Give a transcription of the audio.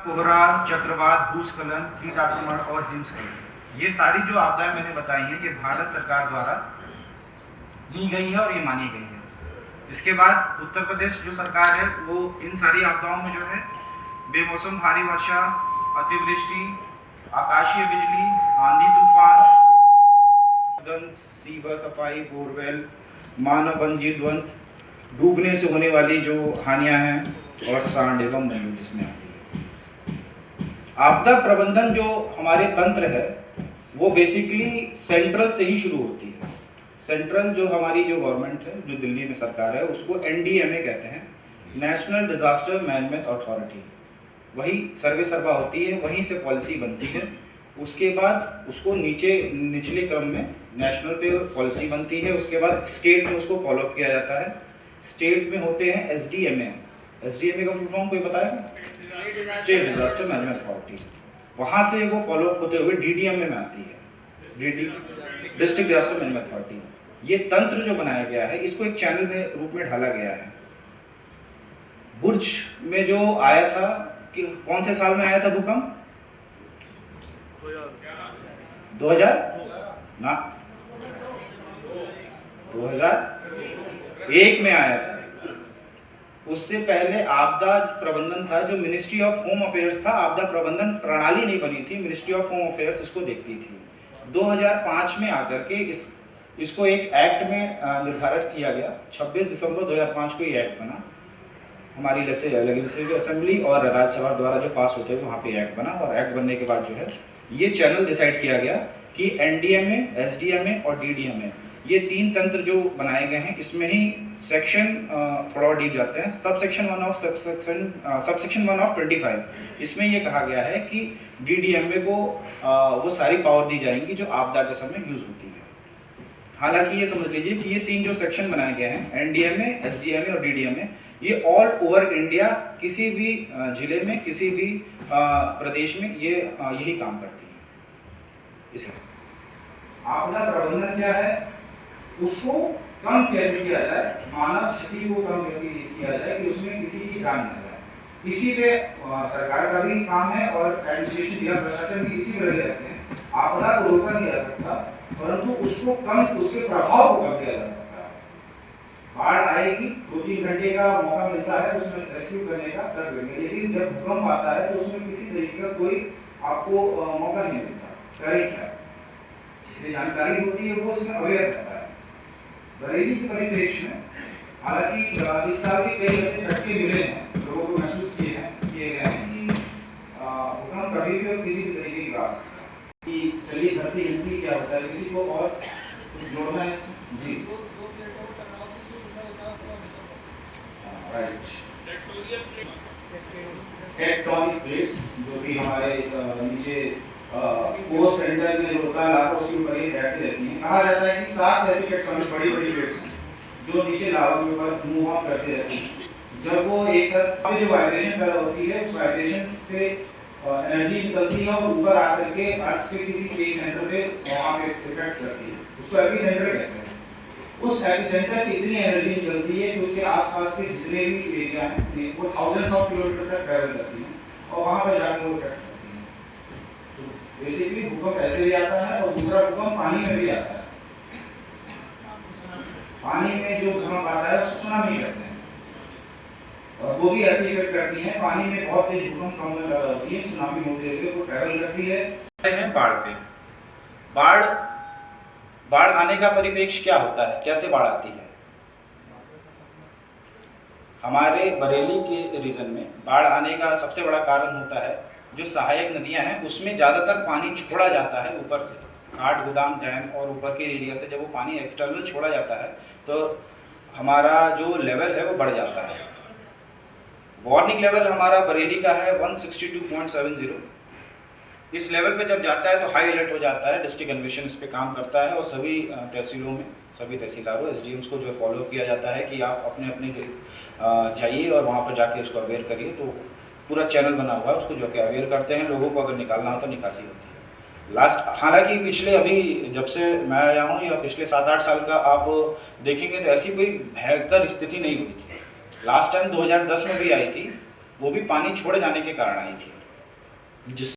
कोहरा, चक्रवात, भूस्खलन, कीट आक्रमण और हिमस्खलन, ये सारी जो आपदाएं मैंने बताई हैं ये भारत सरकार द्वारा ली गई है और ये मानी गई है। इसके बाद उत्तर प्रदेश जो सरकार है वो इन सारी आपदाओं में जो है बेमौसम भारी वर्षा, अतिवृष्टि, आकाशीय बिजली, आंधी तूफान, सीवर सफाई, बोरवेल, मानव जीवंत डूबने से होने वाली जो हानियां हैं और सांड एवं मयूर जिसमें आती है। आपदा प्रबंधन जो हमारे तंत्र है वो बेसिकली सेंट्रल से ही शुरू होती है। सेंट्रल जो हमारी जो गवर्नमेंट है, जो दिल्ली में सरकार है, उसको NDMA कहते हैं, नेशनल डिजास्टर मैनेजमेंट अथॉरिटी। वही सर्वे सर्वा होती है, वहीं से पॉलिसी बनती है। उसके बाद उसको निचले क्रम में नेशनल पे पॉलिसी बनती है, उसके बाद स्टेट में उसको फॉलो किया जाता है। स्टेट में होते हैं SDMA। SDMA का फुल फॉर्म कोई बताएगा? State disaster management authority. वहाँ से वो फॉलो होते हुए DDMA में आती है, डिस्ट्रिक्ट डिजास्टर मैनेजमेंट अथॉरिटी। ये तंत्र जो बनाया गया है इसको एक चैनल में रूप में ढाला गया है। बुर्ज में जो आया था कि कौन से साल में आया था भूकंप? 2000 ना 2001 में आया था। उससे पहले आपदा प्रबंधन था जो मिनिस्ट्री ऑफ होम अफेयर्स था। आपदा प्रबंधन प्रणाली नहीं बनी थी, मिनिस्ट्री ऑफ होम अफेयर्स इसको देखती थी। 2005 में आकर के इसको एक एक्ट में निर्धारित किया गया। 26 दिसंबर 2005 को ये एक्ट बना। हमारी लेजिस्लेटिव असेंबली और राज्यसभा द्वारा जो पास होते हैं वहाँ पे एक्ट बना, और एक्ट बनने के बाद जो है ये चैनल डिसाइड किया गया कि NDMA, SDMA और DDMA ये तीन तंत्र जो बनाए गए हैं, इसमें ही सेक्शन थोड़ा और डीप जाते हैं। सबसेक्शन 1 ऑफ 25 इसमें ये कहा गया है कि DDMA को वो सारी पावर दी जाएंगी जो आपदा के समय यूज होती है। हालांकि ये समझ लीजिए कि ये तीन जो सेक्शन बनाए गए हैं, NDMA, SDMA और DDMA, ये ऑल ओवर इंडिया किसी भी जिले में, किसी भी प्रदेश में ये यही काम करती है। आपदा प्रबंधन क्या है, उसको कम कैसे किया जाए, मानव क्षति को कम कैसे किया जाए कि उसमें किसी की जान न जाए। इसी पे सरकार का भी काम है और एडमिनिस्ट्रेशन या प्रशासन भी इसी पे लगे रहते हैं। आपदा को रोका नहीं जा सकता, परंतु उसको कम, उसके प्रभाव को कम किया जा सकता है। बाढ़ आएगी, 2-3 घंटे का मौका मिलता है उसमें रेस्क्यू करने का, कर देंगे, लेकिन जब भूकंप आता है तो उसमें किसी तरीके का कोई आपको मौका नहीं मिलता। करेक्ट है, जिससे जानकारी होती है वो उसमें अवेयर रहता है। बरेली के परिप्रेक्ष्य में हालांकि इस साल भी कई ऐसे झटके मिले हैं, लोगों को महसूस किए गए हैं कि भूकंप कभी भी और किसी भी तरीके की आ सकता है। कि चलिए धरती हिलती क्या होता है, किसी को और कुछ जोड़ना है? जी राइट। टेक्टोनिक प्लेट्स जो कि हमारे नीचे कोर सेंटर में होता है, लावा उसके ऊपर ही बैठी रहती हैं। कहा जाता है कि 7 ऐसी टेक्टोनिक बड़ी प्लेट्स जो नीचे लावा के ऊपर मूव ऑन करती रहती हैं। जब वो एक साथ जो वाइब्रेशन पैदा होती है, उस वाइब्रेशन से एनर्जी निकलती है और ऊपर आकर के अर्थ के किसी स्पेस सेंटर पे वहां पे इफेक्ट करती है। उसको एपिसेंटर कहते हैं। उस एपिसेंटर से इतनी एनर्जी निकलती है कि उसके आसपास के जितने भी एरिया हैं वो थाउजेंड्स ऑफ किलोमीटर तक ट्रैवल करती हैं और वहां पर जाकर वो इफेक्ट करती हैं। तो बेसिकली भूकंप ऐसे भी आता है और दूसरा भूकंप पानी में भी आता है। पानी में जो भूकंप आता है उसको सुनामी कहते हैं, और वो भी ऐसे इफेक्ट करती हैं। पानी में बहुत तेज भूकंप कम ज्यादा होती है, सुनामी होते हुए वो ट्रैवल करती है। बाढ़ पे बाढ़ आने का परिप्रेक्ष्य क्या होता है, कैसे बाढ़ आती है? हमारे बरेली के रीजन में बाढ़ आने का सबसे बड़ा कारण होता है जो सहायक नदियां हैं उसमें ज़्यादातर पानी छोड़ा जाता है ऊपर से, घाट गोदाम डैम और ऊपर के एरिया से। जब वो पानी एक्सटर्नल छोड़ा जाता है तो हमारा जो लेवल है वो बढ़ जाता है। वार्निंग लेवल हमारा बरेली का है 162.70। इस लेवल पे जब जाता है तो हाई अलर्ट हो जाता है। डिस्ट्रिक्ट एडमिशन इस पे काम करता है और सभी तहसीलों में सभी तहसीलदारों SDMs को जो फॉलो किया जाता है कि आप अपने अपने जाइए और वहाँ पर जाके इसको अवेयर करिए। तो पूरा चैनल बना हुआ है, उसको जो कि अवेयर करते हैं। लोगों को अगर निकालना हो तो निकासी होती है। हालांकि पिछले अभी जब से मैं आया हूँ या पिछले 7-8 साल का आप देखेंगे तो ऐसी कोई भयंकर स्थिति नहीं हुई थी। लास्ट टाइम 2010 में भी आई थी, वो भी पानी छोड़े जाने के कारण आई थी। जिस